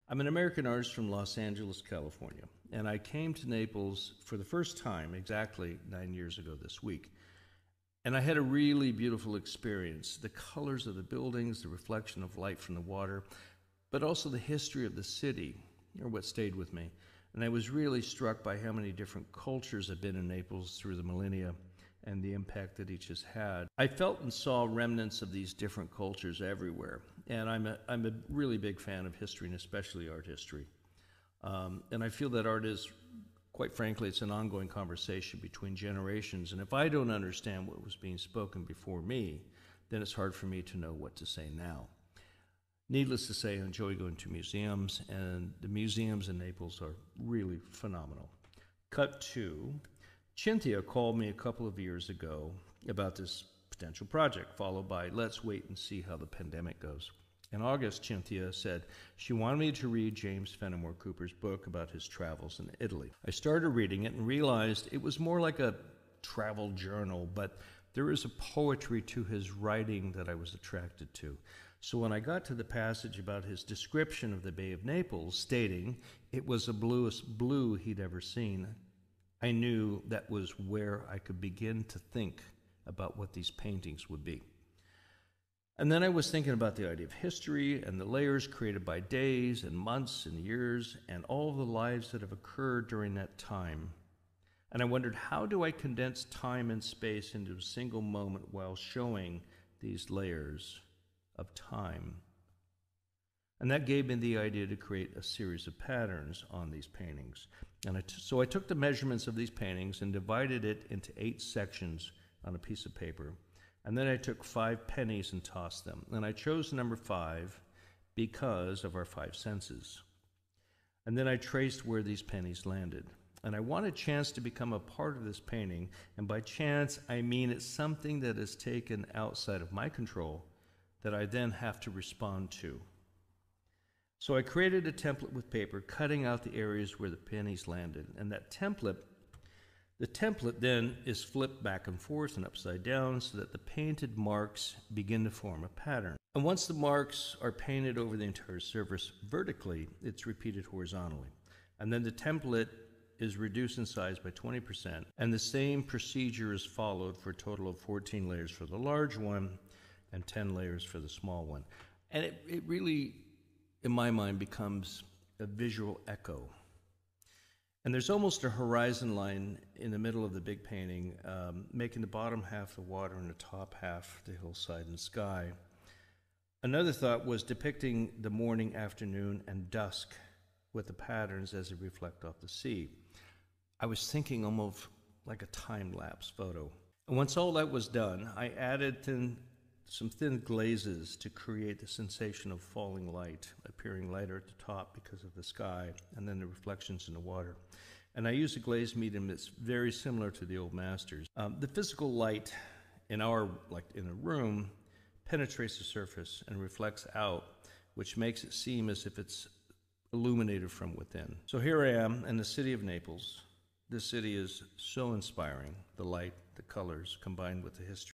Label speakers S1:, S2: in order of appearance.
S1: I'm an American artist from Los Angeles, California, and I came to Naples for the first time exactly 9 years ago this week. And I had a really beautiful experience. The colors of the buildings, the reflection of light from the water, but also the history of the city are what stayed with me. And I was really struck by how many different cultures have been in Naples through the millennia and the impact that each has had. I felt and saw remnants of these different cultures everywhere. And I'm a really big fan of history, and especially art history. And I feel that art is, quite frankly, it's an ongoing conversation between generations. And if I don't understand what was being spoken before me, then it's hard for me to know what to say now. Needless to say, I enjoy going to museums, and the museums in Naples are really phenomenal. Cut to, Cynthia called me a couple of years ago about this potential project, followed by, let's wait and see how the pandemic goes. In August, Cynthia said she wanted me to read James Fenimore Cooper's book about his travels in Italy. I started reading it and realized it was more like a travel journal, but there is a poetry to his writing that I was attracted to. So when I got to the passage about his description of the Bay of Naples, stating it was the bluest blue he'd ever seen, I knew that was where I could begin to think about what these paintings would be. And then I was thinking about the idea of history and the layers created by days and months and years and all the lives that have occurred during that time. And I wondered, how do I condense time and space into a single moment while showing these layers of time? And that gave me the idea to create a series of patterns on these paintings. And so I took the measurements of these paintings and divided it into 8 sections on a piece of paper. And then I took 5 pennies and tossed them. And I chose the number 5 because of our 5 senses. And then I traced where these pennies landed. And I want a chance to become a part of this painting. And by chance, I mean it's something that is taken outside of my control that I then have to respond to. So I created a template with paper, cutting out the areas where the pennies landed. And that template, the template then is flipped back and forth and upside down so that the painted marks begin to form a pattern. And once the marks are painted over the entire surface vertically, it's repeated horizontally. And then the template is reduced in size by 20%. And the same procedure is followed for a total of 14 layers for the large one and 10 layers for the small one. And it really, in my mind, becomes a visual echo. And there's almost a horizon line in the middle of the big painting, making the bottom half the water and the top half the hillside and sky. Another thought was depicting the morning, afternoon, and dusk with the patterns as they reflect off the sea. I was thinking almost like a time-lapse photo. And once all that was done, I added some thin glazes to create the sensation of falling light, appearing lighter at the top because of the sky, and then the reflections in the water. And I used a glaze medium that's very similar to the old masters. The physical light in a room penetrates the surface and reflects out, which makes it seem as if it's illuminated from within. So here I am in the city of Naples. This city is so inspiring, the light, the colors, combined with the history.